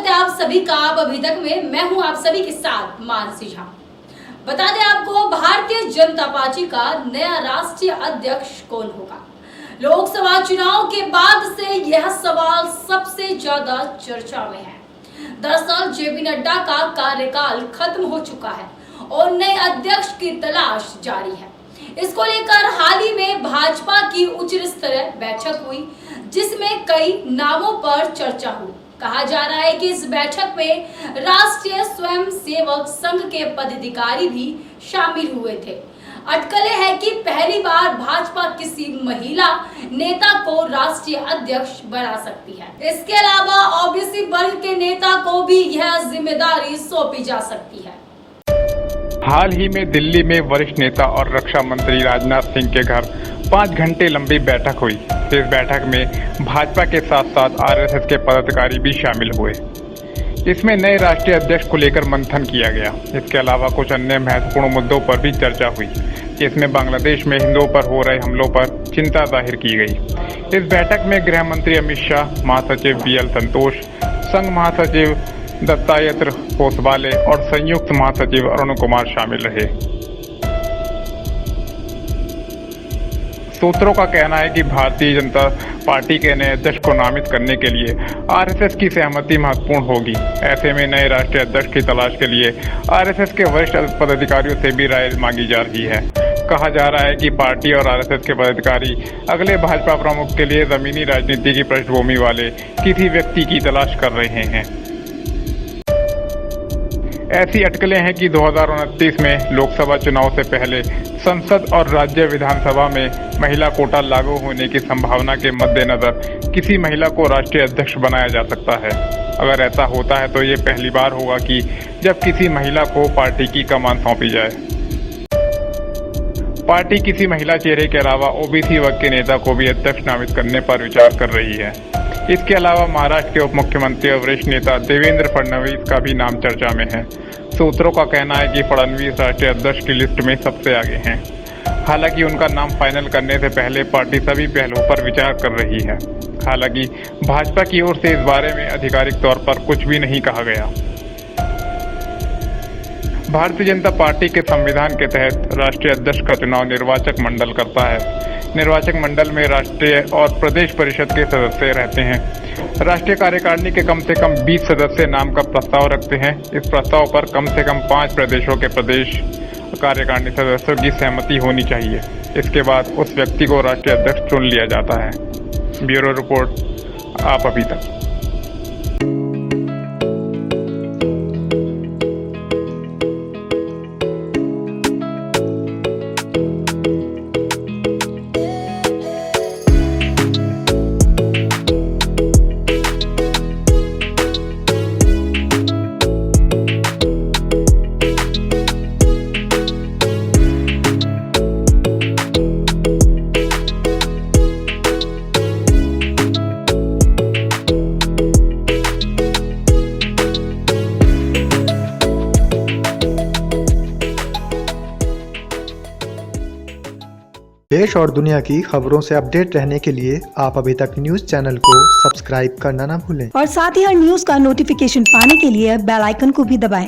है आप सभी का आप अभी तक में। मैं हूं आप सभी के साथ मानसी झा। बता दें आपको, भारतीय जनता पार्टी का नया राष्ट्रीय अध्यक्ष कौन होगा। लोकसभा चुनाव के बाद से यह सवाल सबसे ज्यादा चर्चा में है। दरअसल जेपी नड्डा का कार्यकाल खत्म हो चुका है और नए अध्यक्ष की तलाश जारी है। इसको लेकर हाल ही में भाजपा की उच्च स्तरीय बैठक हुई, जिसमें कई नामों पर चर्चा हुई। कहा जा रहा है कि इस बैठक में राष्ट्रीय स्वयंसेवक संघ के पदाधिकारी भी शामिल हुए थे। अटकलें हैं कि पहली बार भाजपा किसी महिला नेता को राष्ट्रीय अध्यक्ष बना सकती है। इसके अलावा ओबीसी वर्ग के नेता को भी यह जिम्मेदारी सौंपी जा सकती है। हाल ही में दिल्ली में वरिष्ठ नेता और रक्षा मंत्री राजनाथ सिंह के घर 5 घंटे लंबी बैठक हुई। इस बैठक में भाजपा के साथ साथ आरएसएस के पदाधिकारी भी शामिल हुए। इसमें नए राष्ट्रीय अध्यक्ष को लेकर मंथन किया गया। इसके अलावा कुछ अन्य महत्वपूर्ण मुद्दों पर भी चर्चा हुई। इसमें बांग्लादेश में हिंदुओं पर हो रहे हमलों पर चिंता जाहिर की गई। इस बैठक में गृह मंत्री अमित शाह, महासचिव बीएल संतोष, संघ महासचिव दत्तात्रेय होसबाले और संयुक्त महासचिव अरुण कुमार शामिल रहे। सूत्रों का कहना है कि भारतीय जनता पार्टी के नए अध्यक्ष को नामित करने के लिए आरएसएस की सहमति महत्वपूर्ण होगी। ऐसे में नए राष्ट्रीय अध्यक्ष की तलाश के लिए आरएसएस के वरिष्ठ पदाधिकारियों से भी राय मांगी जा रही है। कहा जा रहा है कि पार्टी और आरएसएस के पदाधिकारी अगले भाजपा प्रमुख के लिए जमीनी राजनीति की पृष्ठभूमि वाले किसी व्यक्ति की तलाश कर रहे हैं। ऐसी अटकलें हैं कि 2029 में लोकसभा चुनाव से पहले संसद और राज्य विधानसभा में महिला कोटा लागू होने की संभावना के मद्देनजर किसी महिला को राष्ट्रीय अध्यक्ष बनाया जा सकता है। अगर ऐसा होता है तो ये पहली बार होगा कि जब किसी महिला को पार्टी की कमान सौंपी जाए। पार्टी किसी महिला चेहरे के अलावा ओबीसी वर्ग के नेता को भी अध्यक्ष नामित करने पर विचार कर रही है। इसके अलावा महाराष्ट्र के उप मुख्यमंत्री और वरिष्ठ नेता देवेंद्र फडणवीस का भी नाम चर्चा में है। सूत्रों का कहना है कि फडणवीस राष्ट्रीय अध्यक्ष की लिस्ट में सबसे आगे हैं। हालांकि उनका नाम फाइनल करने से पहले पार्टी सभी पहलुओं पर विचार कर रही है। हालांकि भाजपा की ओर से इस बारे में आधिकारिक तौर पर कुछ भी नहीं कहा गया। भारतीय जनता पार्टी के संविधान के तहत राष्ट्रीय अध्यक्ष का चुनाव निर्वाचक मंडल करता है। निर्वाचक मंडल में राष्ट्रीय और प्रदेश परिषद के सदस्य रहते हैं। राष्ट्रीय कार्यकारिणी के कम से कम 20 सदस्य नाम का प्रस्ताव रखते हैं। इस प्रस्ताव पर कम से कम 5 प्रदेशों के प्रदेश कार्यकारिणी सदस्यों की सहमति होनी चाहिए। इसके बाद उस व्यक्ति को राष्ट्रीय अध्यक्ष चुन लिया जाता है। ब्यूरो रिपोर्ट, आप अभी तक। देश और दुनिया की खबरों से अपडेट रहने के लिए आप अभी तक न्यूज चैनल को सब्सक्राइब करना ना भूलें और साथ ही हर न्यूज का नोटिफिकेशन पाने के लिए बेल आइकन को भी दबाएं।